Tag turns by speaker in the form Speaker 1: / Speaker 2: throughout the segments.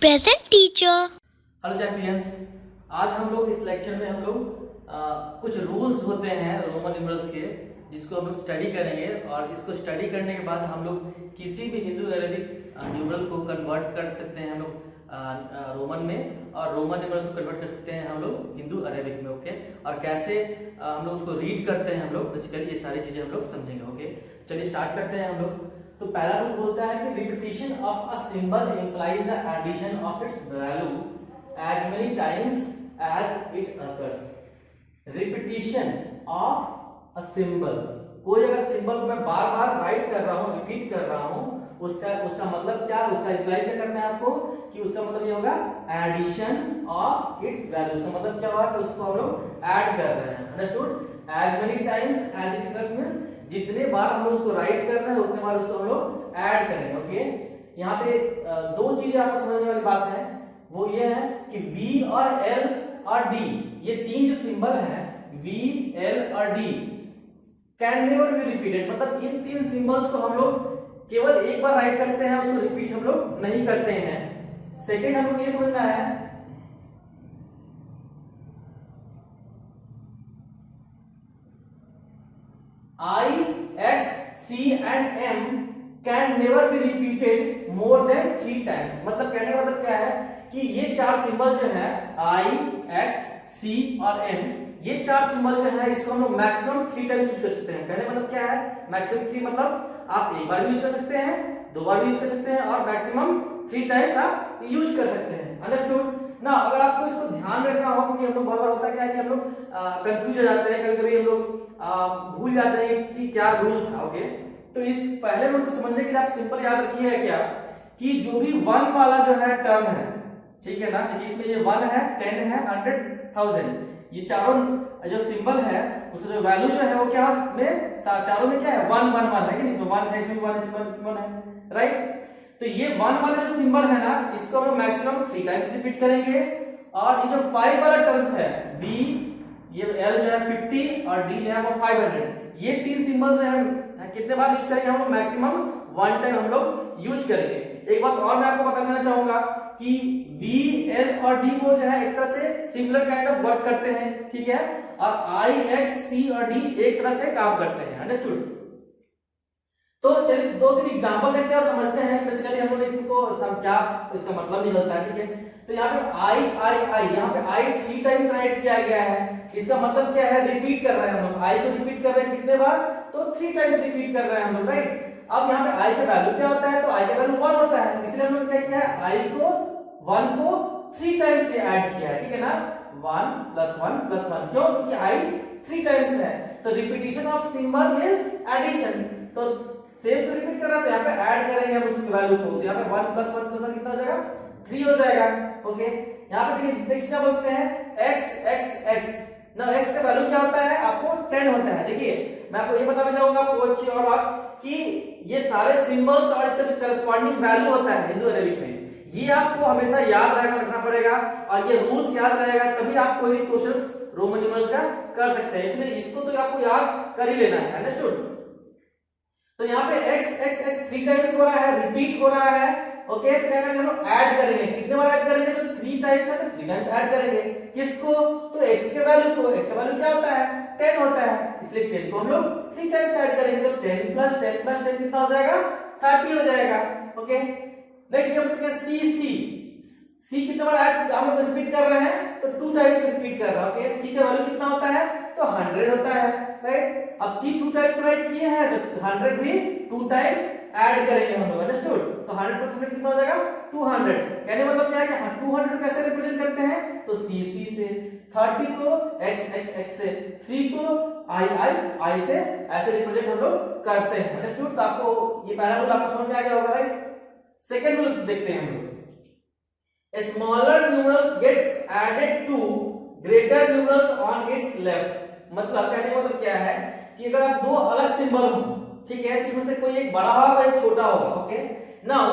Speaker 1: present teacher.
Speaker 2: Hello champions, आज हम लोग इस लेक्चर में हम लोग कुछ रूल्स होते हैं रोमन न्यूमरल्स के, जिसको हम लोग स्टडी करेंगे। और इसको स्टडी करने के बाद हम लोग किसी भी हिंदू अरेबिक न्यूमरल को कन्वर्ट कर सकते हैं हम लोग रोमन में, और रोमन न्यूमरल्स को कन्वर्ट कर सकते हैं हम लोग हिंदू अरेबिक में। ओके, और कैसे हम लोग उसको रीड करते हैं हम लोग, बेसिकली ये सारी चीजें हम लोग समझेंगे। ओके, चलिए स्टार्ट करते हैं हम लोग। तो पहला रूल बोलता है कि repetition of a symbol implies the addition of its value as many times as it occurs। Repetition of a symbol, कोई अगर सिंबल को मैं बार बार राइट कर रहा हूं, रिपीट कर रहा हूं, उसका मतलब क्या, उसका इंप्लाई से करना है आपको कि उसका मतलब ये होगा एडिशन ऑफ इट्स वैल्यू। उसका मतलब क्या होगा कि उसको हम लोग ऐड कर रहे हैं। Understood? As many times as it occurs means जितने बार हम लोग उसको राइट कर रहे हैं उतने बार उसको हम लोग ऐड करेंगे। ओके, यहाँ पे दो चीजें आपको समझने वाली बात है, वो ये है कि V और L और D, ये तीन जो सिंबल है V, L और D can never be repeated. मतलब इन तीन सिंबल्स को हम लोग केवल एक बार राइट करते हैं, उसको रिपीट हम लोग नहीं करते हैं। सेकेंड हम लोग ये समझना है I, X, C and M can never be repeated more than 3 times. मतलब कहने का मतलब क्या है कि ये चार सिंबल जो है I, X, C और M, ये चार सिंबल जो है इसको हम लोग मैक्सिमम 3 टाइम्स यूज कर सकते हैं। कहने मतलब क्या है, मैक्सिमम 3 मतलब आप एक बार भी यूज कर सकते हैं, दो बार भी यूज कर सकते हैं, और मैक्सिमम 3 टाइम्स आप यूज कर सकते हैं। अंडरस्टूड ना? अगर आपको इसको ध्यान रखना हो, क्योंकि हम लोग बहुत बार होता है क्या है कि हम लोग कंफ्यूज हो जाते हैं, कभी कभी हम लोग भूल जाते हैं कि क्या रूल था। ओके, तो इस पहले रूल को समझने के लिए आप सिंपल याद रखिए क्या कि जो भी 1 वाला जो है टर्म है, ठीक है ना, देखिए इसमें ये 1 है, 10 है, 100, 1000, ये चारों जो सिंबल है उसका जो वैल्यू जो है वो क्या है, इसमें चारों में क्या है 1 1 1 है कि इसमें 1 है, इसमें 1 इसमें 1 है, राइट। तो ये 1 वाला जो सिंबल है ना, इसको हम मैक्सिमम 3 टाइम्स रिपीट करेंगे। और ये जो 5 वाला टर्म्स है V, ये L जो है 50 और D जो है वो 500, ये तीन सिंबल्स जो है कितने बार यूज करेंगे हम लोग, मैक्सिमम 1 टाइम हम लोग यूज करेंगे। एक बात और मैं आपको बता देना चाहूंगा कि V, L और D वो जो है एक तरह से सिमिलर काइंड ऑफ वर्क करते हैं, ठीक है, और I, X, C और D एक तरह से काम करते हैं। अंडरस्टूड? तो चलिए 2-3 एग्जांपल देखते हैं और समझते हैं बेसिकली हम लोग इसको क्या इसका मतलब निकलता है। ठीक है, तो यहाँ पे I, यहाँ पे I 3 टाइम्स राइट किया गया है, इसका मतलब क्या है, रिपीट कर रहे हैं हम लोग, I को रिपीट कर रहे हैं कितने बार, तो 3 टाइम्स रिपीट कर रहे हैं हम लोग, राइट। अब यहाँ पे I का वैल्यू क्या होता है, तो I का वैल्यू 1 होता है, इसलिए हम लोग क्या किया है, I को 1 को 3 टाइम्स से ऐड किया है, ठीक है ना, 1 + 1 + 1, क्यों, क्योंकि I 3 टाइम्स है। तो repetition of symbol means addition, तो सेम को रिपीट कर रहा है तो यहाँ पे ऐड करेंगे हम उसकी वैल्यू को, तो यहाँ पे 1 + 1 + 1 कितना हो जाएगा, 3 हो जाएगा। ओके, यहाँ पे देखिए नेक्स्ट क्या बोलते हैं, x x x ना, x का वैल्यू क्या होता है, आपको 10 होता है। देखिए मैं आपको ये बताना चाहूंगा आपको अच्छी और बात कि ये सारे सिंबल्स और इसका जो करस्पॉन्डिंग वैल्यू होता है हिंदू अरेबिक में, ये आपको हमेशा याद रखना पड़ेगा, और ये रूल्स याद रहेगा तभी आप कोई भी क्वेश्चंस रोमन न्यूमरल्स का कर सकते हैं, इसलिए इसको तो आपको याद कर ही लेना है। अंडरस्टूड? तो यहाँ पे x x x 3 टाइम्स हो रहा है, रिपीट हो रहा है। ओके, तो क्या करेंगे हम लोग, ऐड करेंगे, कितने बार ऐड करेंगे, तो 3 टाइम्स है तो 3 टाइम्स ऐड करेंगे, किसको, तो x के वैल्यू को, x का वैल्यू क्या होता है, 10 होता है, इसलिए 10 को हम लोग 3 टाइम्स ऐड करेंगे, तो 10 + 10 + 10 कितना हो जाएगा, 30 हो जाएगा। ओके, नेक्स्ट हम देखते हैं C कितने बार ऐड हम लोग रिपीट कर रहे हैं, तो 2 टाइम्स रिपीट कर रहा है। ओके, C का वैल्यू कितना होता है, तो 100 होता है, राइट। अब C 2 टाइम्स राइट किए हैं तो 100 भी 2 टाइम्स ऐड करेंगे हम लोग। अंडरस्टूड? तो 100% कितना हो जाएगा, 200। कहने मतलब क्या है कि 200 को कैसे रिप्रेजेंट करते हैं, तो C से, 30 को x से, 3 को I से, ऐसे रिप्रेजेंट हम लोग करते हैं। अंडरस्टूड? तो आपको ये पहला रूल आपको समझ में आ गया होगा, राइट। सेकंड रूल देखते हैं हम लोग, smaller numerals gets added to greater numerals on its left। मतलब कहने का मतलब क्या है कि अगर आप दो अलग सिंबल हो, ठीक है, जिसमें से कोई एक बड़ा होगा एक छोटा होगा। ओके, नाउ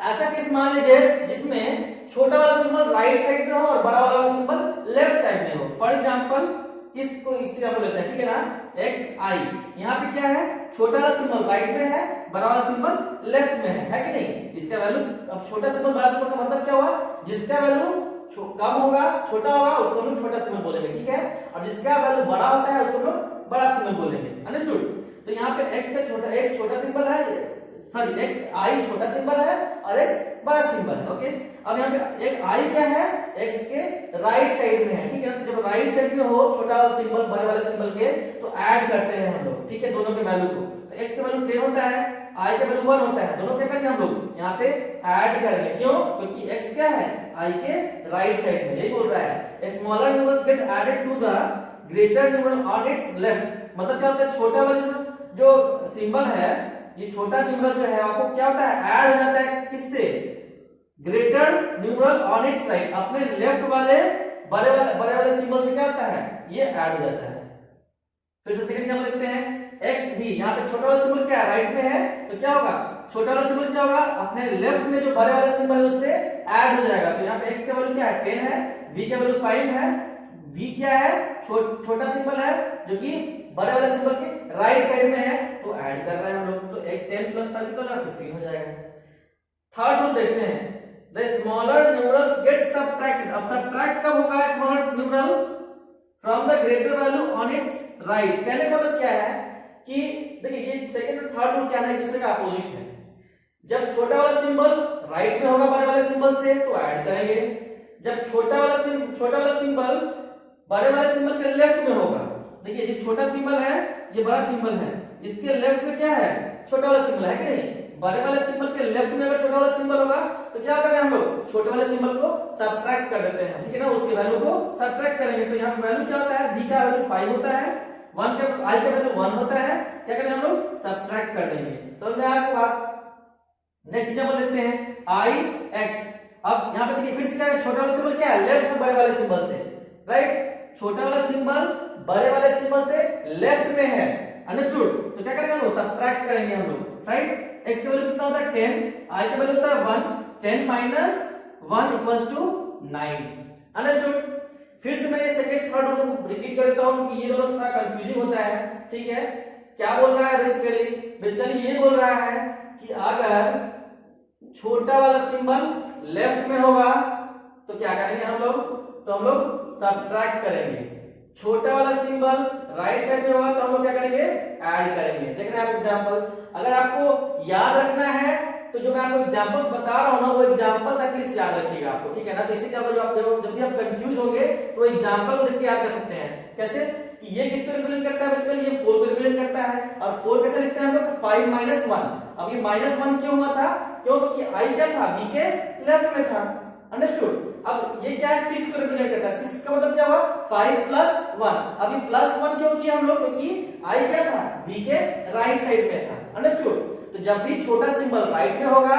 Speaker 2: ऐसा केस मान लीजिए जिसमें छोटा वाला सिंबल राइट साइड में हो और बड़ा वाला सिंबल लेफ्ट साइड में हो। फॉर एग्जांपल इसको एग्जांपल लेते हैं, ठीक है ना, एक्स आई। यहाँ पे क्या है, छोटा वाला सिंबल राइट में है, बड़ा वाला सिंबल लेफ्ट में है कि नहीं। इसका वैल्यू, अब छोटा सिंबल बड़ा सिंबल का मतलब क्या हुआ, जिसका वैल्यू कम होगा, छोटा होगा, उसको हम लोग छोटा सिंबल बोलेंगे, ठीक है। और जिसका वैल्यू बड़ा होता है उसको हम लोग बड़ा सिंबल बोलेंगे, अंडरस्टूड। तो यहाँ पे x का छोटा, x छोटा सिंबल है, सॉरी x i छोटा सिंबल है और x बड़ा सिंबल है, ओके। अब यहाँ पे एक i क्या है, x के राइट साइड में है, ठीक है ना। तो जब राइट साइड में हो छोटा वाला सिंबल बड़े वाले सिंबल के, तो ऐड करते हैं हम लोग, ठीक है, दोनों के वैल्यू को। तो x का वैल्यू 10 होता है, i का वैल्यू 1 होता है, दोनों क्या करेंगे हम लोग यहाँ पे ऐड करेंगे। क्यों, क्योंकि x क्या है, i के राइट साइड में, यही बोल रहा है। Smaller numerals get added to the greater numeral on its left. मतलब क्या होता है, छोटा वाला जो सिंबल है, ये छोटा न्यूमरल जो है आपको क्या होता है, ऐड हो जाता है किससे, greater numeral on its right, अपने लेफ्ट वाले बड़े वाले सिंबल से क्या होता है, ये ऐड हो जाता है। फिर से सेकंड एग्जांपल देखते हैं, एक्स भी, यहाँ पे छोटा वाला सिंबल क्या है, राइट में है, तो क्या होगा, छोटा वाला सिंबल क्या होगा, अपने लेफ्ट में जो बड़े वाला सिंबल है उससे ऐड हो जाएगा। तो यहाँ पे एक्स का वैल्यू क्या है, 10 है, v का वैल्यू 5 है, v क्या है, छोटा सिंबल है जो कि बड़े वाले सिंबल के राइट साइड में है, तो ऐड कर रहे हैं हम लोग। तो एक 10 प्लस 5 कितना हो जाएगा, 15 हो जाएगा। थर्ड रूल देखते हैं, the smaller numerals get subtracted. अब सबट्रैक्ट कब होगा smaller numeral, from the greater value on its right. कहने का मतलब क्या है कि देखिए ये सेकंड और थर्ड रूल क्या है, एक दूसरे का अपोजिट है। जब छोटा वाला सिंबल राइट में होगा बड़े वाले सिंबल से, तो ऐड करेंगे। जब छोटा वाला सिंबल बड़े वाले सिंबल के लेफ्ट में होगा, देखिए ये छोटा सिंबल है, ये बड़ा सिंबल है, इसके लेफ्ट में क्या है, छोटा वाला सिंबल है कि नहीं। बड़े वाले सिंबल के लेफ्ट में अगर छोटा वाला सिंबल होगा, तो क्या करेंगे हम लोग, छोटे वाले सिंबल को सबट्रैक्ट कर देते हैं, ठीक है ना, उसके वैल्यू को सबट्रैक्ट करेंगे। तो यहाँ पे वैल्यू क्या होता है, v का वैल्यू 5 होता है, i का वैल्यू 1 होता है, क्या करेंगे हम लोग, सबट्रैक्ट कर देंगे। समझ में आपको बात। नेक्स्ट एग्जांपल देखते हैं, ix। अब यहाँ पे देखिए फिर से क्या है, छोटा वाला सिंबल क्या है, लेफ्ट है बड़े वाले सिंबल से, राइट। छोटा वाला सिंबल बड़े वाले सिंबल से लेफ्ट में है, अंडरस्टूड। तो क्या करेंगे हम लोग, सबट्रैक्ट करेंगे हम लोग, राइट। x का वैल्यू कितना होता है 10, i का वैल्यू होता है 1, 10 माइनस 1 इक्वल्स टू 9, अंडरस्टूड। फिर से मैं ये सेकंड थर्ड रूल को रिपीट कर देता हूं क्योंकि ये दोनों थोड़ा कंफ्यूजिंग होता है, ठीक है। क्या बोल रहा है, बेसिकली ये बोल रहा है कि अगर छोटा वाला सिंबल लेफ्ट में होगा तो क्या करेंगे हम लोग, तो हम लोग सबट्रैक्ट करेंगे। छोटा वाला सिंबल राइट साइड में होगा तो हम लोग क्या करेंगे, ऐड करेंगे। देख रहे हैं आप एग्जांपल। अगर आपको याद रखना है तो जो मैं आपको एग्जांपल्स बता रहा हूं ना, वो एग्जांपल्स एटलीस्ट याद रखिएगा आपको, ठीक है ना। तो इससे क्या होगा, जो आप जब भी आप कंफ्यूज होंगे तो एग्जांपल को देख के याद कर सकते हैं। कैसे कि ये किसको रिप्रेजेंट करता है, बेसिकली ये 4 को रिप्रेजेंट करता है। और 4 कैसे लिखते हैं हम लोग, 5 माइनस 1। अब ये माइनस 1 क्यों हुआ था, क्यों, क्योंकि i क्या था, v के लेफ्ट में था, अंडरस्टूड। अब ये क्या है, 6 को रिप्रेजेंट करता है। 6 का मतलब क्या हुआ, 5 प्लस 1। अभी प्लस 1 क्यों किया हम लोग, क्योंकि i क्या था, v के राइट साइड में था, अंडरस्टूड। तो जब भी छोटा सिंबल राइट में होगा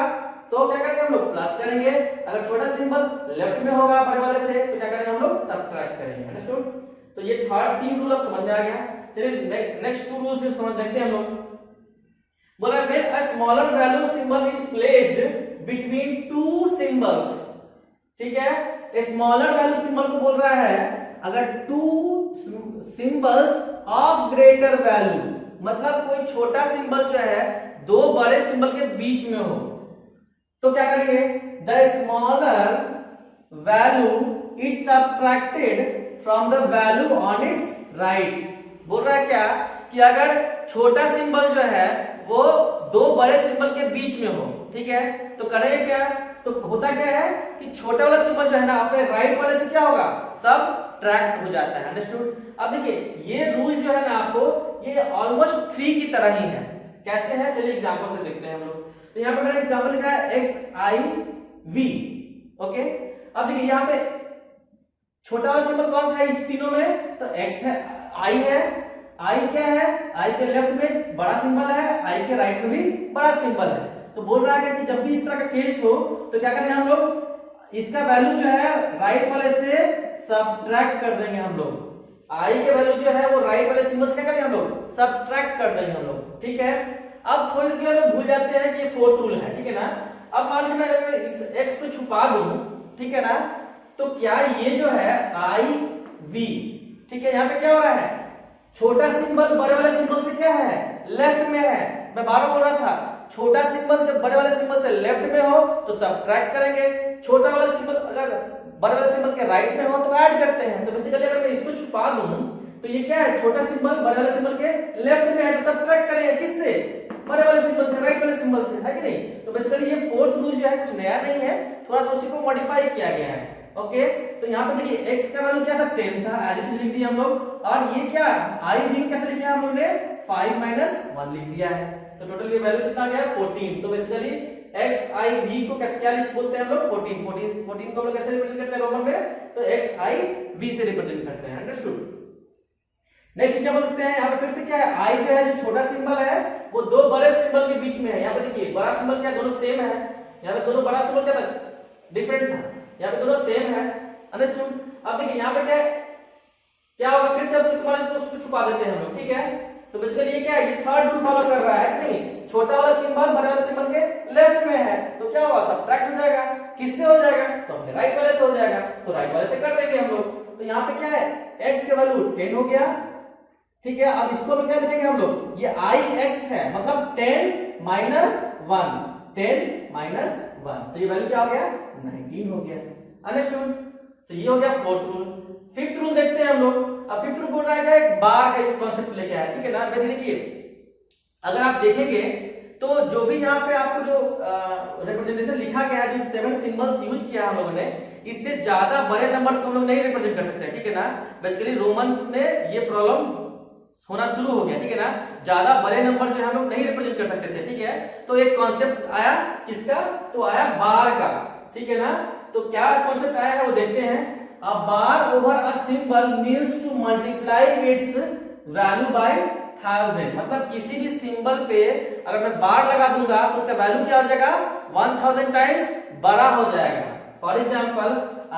Speaker 2: तो क्या करेंगे हम लोग, प्लस करेंगे। अगर छोटा सिंबल लेफ्ट में होगा बड़े वाले से, तो क्या करेंगे हम लोग, सबट्रैक्ट करेंगे, अंडरस्टूड। तो ये थर्ड 3 रूल अब समझ में आ गया। चलिए नेक्स्ट 2 रूल्स समझ देखते हैं हम लोग। बोला when a smaller value symbol is placed between 2 symbols, ठीक है। स्मॉलर वैल्यू सिंबल को बोल रहा है अगर 2 सिंबल्स ऑफ ग्रेटर वैल्यू, मतलब कोई छोटा सिंबल जो है 2 बड़े सिंबल के बीच में हो, तो क्या करेंगे, the smaller value is subtracted from the value on its right. बोल रहा है क्या कि अगर छोटा सिंबल जो है वो 2 बड़े सिंबल के बीच में हो, ठीक है, तो करेंगे क्या, तो होता क्या है कि छोटा वाला सिंबल जो है ना अपने राइट वाले से क्या होगा, सबट्रैक्ट हो जाता है, अंडरस्टूड। अब देखिए ये रूल जो है ना आपको, ये ऑलमोस्ट 3 की तरह ही है। कैसे है, चलिए एग्जांपल से देखते हैं हम लोग। तो यहाँ पे मैंने एग्जांपल लिखा है XIV, ओके। अब देखिए यहाँ पे छोटा वाला सिंबल कौन सा है इस तीनों में, तो X है, I है, I क्या है, I के लेफ्ट में बड़ा सिंबल है, I के राइट में भी बड़ा सिंबल है। तो बोल रहा है कि जब भी इस तरह का केस हो तो क्या करेंगे हम लोग, इसका वैल्यू जो है राइट वाले से सबट्रैक्ट कर देंगे हम लोग। I के वैल्यू जो है वो राइट वाले सिंबल से क्या करेंगे हम लोग, सबट्रैक्ट कर देंगे हम लोग, ठीक है। अब थोड़ी देर के लिए भूल जाते हैं कि ये 4th रूल है, ठीक है ना। अब मान लीजिए मैं इस x को छुपा दूं, ठीक है ना, तो क्या ये जो है IV, ठीक है, यहाँ पे क्या हो रहा है, छोटा सिंबल बड़े वाले सिंबल से क्या है, लेफ्ट में है। मैं बार बोल रहा था, छोटा सिंबल जब बड़े वाले सिंबल से लेफ्ट में हो तो सब्ट्रैक्ट करेंगे, छोटा वाला सिंबल अगर बड़े वाले सिंबल के राइट में हो तो ऐड करते हैं। तो बेसिकली अगर मैं इसको छुपा दूं तो ये क्या है, छोटा सिंबल बड़े वाले सिंबल के लेफ्ट में है, तो सब्ट्रैक्ट करेंगे किससे, बड़े वाले सिंबल से, राइट वाले सिंबल से, है कि नहीं। तो बेसिकली ये फोर्थ रूल जो है कुछ नया नहीं है, थोड़ा सा उसी को मॉडिफाई किया गया है। ओके, तो यहाँ पे देखिए x का वैल्यू क्या था, 10 था, एज इट इज लिख दिया हम लोग। और ये क्या i भी कैसे लिखा हम लोग ने, 5 - 1 लिख दिया है। तो टोटल ये वैल्यू कितना गया, 14। तो बेसिकली x i v को कैसे क्या बोलते हैं हम लोग, 14 को हम लोग कैसे रिप्रेजेंट करते हैं रोमन में, तो x i v से रिप्रेजेंट करते हैं। अंडरस्टूड। नेक्स्ट एग्जांपल देखते हैं। यहाँ पे फिर से क्या है, i जो है जो छोटा सिंबल है वो दो बड़े सिंबल के बीच में है। यहाँ पे देखिए बड़ा सिंबल क्या, दोनों सेम है। यहाँ पे दोनों बड़ा सिंबल क्या था, डिफरेंट था, यहाँ पे दोनों सेम है। अंडरस्टूड। अब देखिए यहाँ पे क्या होगा, फिर से इसको छुपा देते हैं हम लोग, ठीक है। तो बेसिकली ये क्या है, ये थर्ड रूल फॉलो कर रहा है कि नहीं, छोटा वाला सिंबल बड़े वाले सिंबल के लेफ्ट में है, तो क्या होगा, सब्ट्रैक्ट हो जाएगा। किससे हो जाएगा, तो अपने राइट वाले से हो जाएगा, तो राइट वाले से कर देंगे हम लोग। तो यहाँ पे क्या है, x के वैल्यू 10 हो गया, ठीक है। अब इसको भी क्या लिखेंगे हम लोग, ये ix है, मतलब 10 - 1, 10 - 1, तो ये वैल्यू क्या हो गया, 19 हो गया। अंडरस्टूड। तो ये हो गया फोर्थ रूल। फिफ्थ रूल देखते हैं हम लोग। अब फिफ्थ रूल बोल रहा है कि बार का एक कॉन्सेप्ट लेके आया, ठीक है ना। देखिए अगर आप देखेंगे तो जो भी यहाँ पे आपको जो रिप्रेजेंटेशन लिखा गया है, जो 7 सिंबल्स यूज किया हम लोगों ने, इससे ज्यादा बड़े नंबर्स को हम लोग नहीं रिप्रेजेंट कर सकते, ठीक है ना। बेसिकली रोमन्स में ये प्रॉब्लम होना शुरू हो गया, ठीक है ना। ज्यादा बड़े नंबर जो हम लोग नहीं रिप्रेजेंट कर सकते थे, ठीक है। तो एक कॉन्सेप्ट आया किसका, तो आया बार का, ठीक है ना। तो क्या कॉन्सेप्ट आया है वो देखते हैं। A bar over a symbol means to multiply its value by 1000। मतलब किसी भी सिंबल पे अगर मैं बार लगा दूंगा तो उसका वैल्यू क्या हो जाएगा, 1000 टाइम्स बड़ा हो जाएगा। फॉर एग्जांपल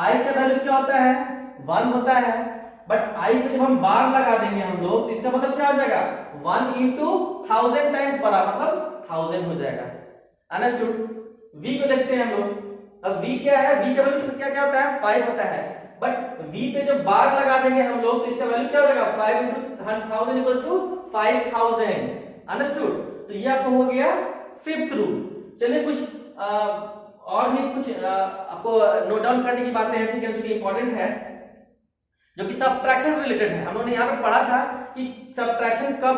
Speaker 2: i का वैल्यू क्या होता है, 1 होता है, बट i पे जब हम बार लगा देंगे हम लोग तो इसका मतलब क्या हो जाएगा, 1 × 1000 टाइम्स बड़ा, मतलब 1000 हो जाएगा। अंडरस्टूड। v को देखते हैं हम लोग। अब v क्या है, v का वैल्यू क्या क्या होता है, 5 होता है, बट v पे जब बार लगा देंगे हम लोग तो इसका वैल्यू क्या हो जाएगा, 5 × 1000 = 5000। अंडरस्टूड। तो ये आपको हो गया फिफ्थ रूल। चलिए कुछ और भी कुछ आपको नोट डाउन करने की बातें हैं, ठीक है, जो कि इंपॉर्टेंट है, जो कि सब्ट्रैक्शन से रिलेटेड है। हम लोगों ने यहाँ पे पढ़ा था कि सब्ट्रैक्शन कब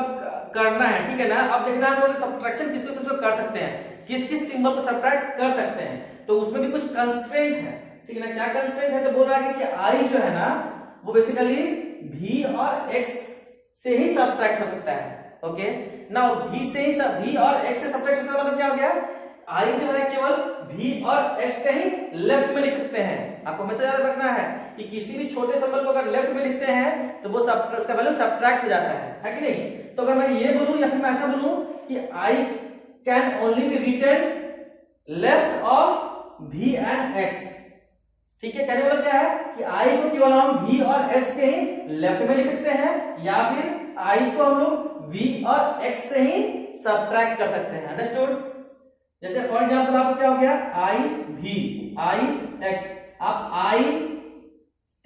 Speaker 2: करना है, ठीक है ना। अब देखना हम लोग सब्ट्रैक्शन किसको किसको कर सकते हैं, किस किस सिंबल को सब्ट्रैक्ट कर सकते हैं, तो उसमें भी कुछ कंस्ट्रेंट है, ठीक है ना। क्या कंस्ट्रेंट है, तो बोल रहा है कि i जो है ना वो बेसिकली v और x से ही सब्ट्रैक्ट हो सकता है। ओके ना, v और x से सब्ट्रैक्ट होने का मतलब क्या हो गया, i जो है केवल v और x के ही लेफ्ट में लिख सकते हैं। आपको हमेशा याद रखना है कि किसी भी छोटे सिंबल को अगर लेफ्ट में लिखते हैं तो वो उसका वैल्यू सब्ट्रैक्ट हो जाता है कि नहीं। तो अगर मैं ये बोलूं या फिर मैं ऐसा बोलूं कि i can only be written left of v and x, ठीक है। कहने वाला क्या है कि i को केवल हम v और x के ही लेफ्ट में लिख सकते हैं, या फिर i को हम लोग v और x से ही सब्ट्रैक्ट कर सकते हैं। अंडरस्टूड। जैसे फॉर एग्जांपल आपको क्या हो गया, i v i x, आप i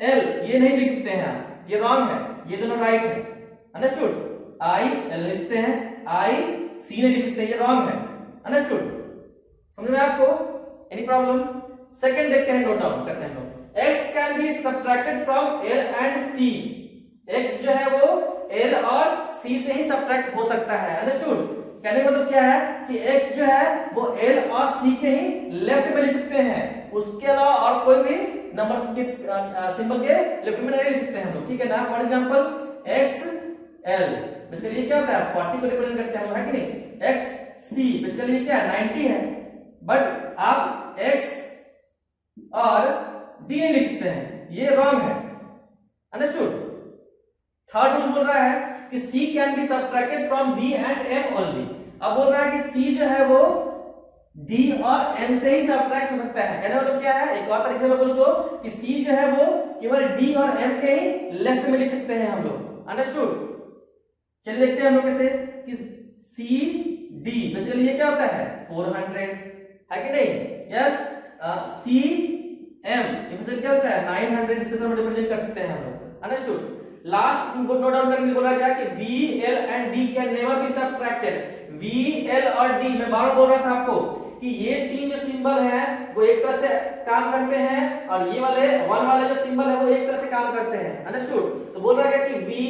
Speaker 2: l ये नहीं लिख सकते हैं, ये रॉन्ग है, ये दोनों राइट है। अंडरस्टूड। i l लिखते हैं, i c नहीं लिख सकते, ये रॉन्ग है। अंडरस्टूड। समझ में आपको एनी प्रॉब्लम। सेकंड देखते हैं, नोट डाउन करते हैं लोग। x can be subtracted from l and c। x जो है वो l और c से ही सब्ट्रैक्ट हो सकता है। अंडरस्टूड। कहने का मतलब क्या है कि x जो है वो l और c के ही लेफ्ट में लिख सकते हैं, उसके अलावा और कोई भी नंबर के सिंबल के लेफ्ट में नहीं लिख सकते हैं हम लोग, ठीक है ना। For example x l basically क्या होता है, 40 को रिप्रेजेंट करते हैं हम लोग, है कि नहीं। x c बेसिकली क्या है, 90 है, बट आप x और d नहीं लिख सकते हैं, ये रॉन्ग है। अंडरस्टूड। थर्ड रूल बोल रहा है कि c can be subtracted from d and m only. अब बोल रहा है कि c जो है वो d और m से ही सब्ट्रैक्ट हो सकता है। कहने मतलब क्या है, एक और तरीके से मैं बोलूं तो कि c जो है वो केवल d और m के ही लेफ्ट में लिख सकते हैं हम लोग। अंडरस्टूड। चलिए देखते हैं हम लोग कैसे कि c d बेसिकली ये क्या होता है, 400 है कि नहीं। यस। c m ये बेसिकली क्या होता है, 900, इसके साथ रिप्रेजेंट कर सकते हैं हम लोग। अंडरस्टूड। लास्ट नोट डाउन करने के लिए बोला गया कि V L and D can never be subtracted. V L और डी, मैं बार बार बोल रहा था आपको कि ये तीन जो सिंबल हैं वो एक तरह से काम करते हैं और ये वाले वन वाले जो सिंबल है वो एक तरह से काम करते हैं। अंडरस्टूड? तो बोल रहा है कि वी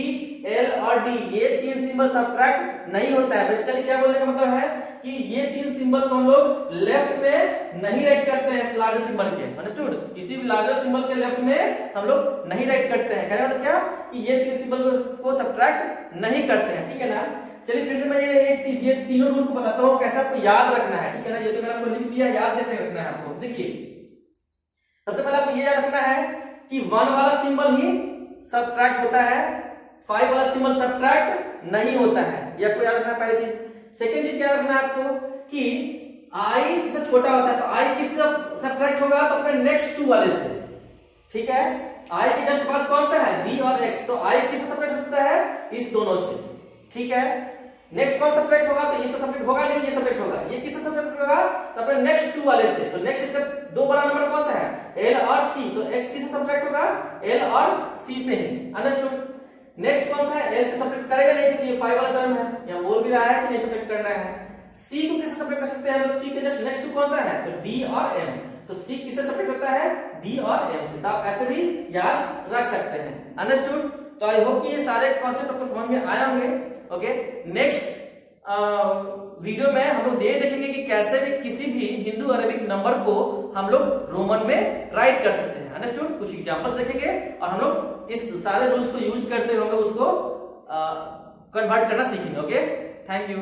Speaker 2: एल और डी ये तीन सिंबल सबट्रैक्ट नहीं होता है। बेसिकली क्या बोलने का मतलब है कि ये तीन सिंबल को हम लोग लेफ्ट में नहीं राइट करते हैं इस लार्जर सिंबल के। अंडरस्टूड? किसी भी लार्जर सिंबल के लेफ्ट में हम लोग नहीं राइट करते हैं। कहने मतलब क्या कि ये तीन सिंबल को सबट्रैक्ट नहीं करते हैं। ठीक है ना? चलिए फिर से मैं ये तीनों रूल को बताता हूँ कैसे आपको याद रखना है। ठीक है ना? ये तो मैंने आपको लिख दिया, याद कैसे रखना है आपको। देखिए सबसे पहले आपको ये याद रखना है कि 1 वाला सिंबल ही सबट्रैक्ट होता है, 5 वाला सिंबल सबट्रैक्ट नहीं होता है। ये आपको याद रखना है पहली चीज। सेकंड चीज क्या रखना है आपको कि i से छोटा होता है तो i किससे सबट्रैक्ट होगा? तो अपने नेक्स्ट 2 वाले से। ठीक है? i के जस्ट बाद कौन सा है? b और x, तो i किससे सबट्रैक्ट होता है? इस दोनों से। ठीक है? नेक्स्ट कौन सबट्रैक्ट होगा? तो ये तो सबट्रैक्ट होगा नहीं, ये सबट्रैक्ट होगा। ये किससे सबट्रैक्ट होगा? तो अपने नेक्स्ट 2 वाले से। तो नेक्स्ट इसका 2 बड़ा नंबर कौन सा है? l और c, तो x किससे सबट्रैक्ट होगा? l और c से ही। अंडरस्टूड? नेक्स्ट कौन सा है? l तो सबट्रैक्ट करेगा नहीं क्योंकि ये 5 वाला टर्म है, यहां बोल भी रहा है कि नहीं सबट्रैक्ट करना है। c को किससे सबट्रैक्ट कर सकते हैं? मतलब c के जस्ट नेक्स्ट 2 कौन सा है? तो d और m, तो c किससे सबट्रैक्ट होता है? d और m से। तो आप ऐसे भी याद रख सकते हैं। अंडरस्टूड? तो आई होप कि ये सारे कॉन्सेप्ट आपको समझ में आए होंगे। ओके, नेक्स्ट वीडियो में हम लोग ये देखेंगे कि कैसे भी किसी भी हिंदू अरेबिक नंबर को हम लोग रोमन में राइट कर सकते हैं। अंडरस्टूड? कुछ एग्जांपल्स देखेंगे और हम लोग इस सारे रूल्स को यूज करते हुए हम लोग उसको कन्वर्ट करना सीखेंगे। Okay, thank you.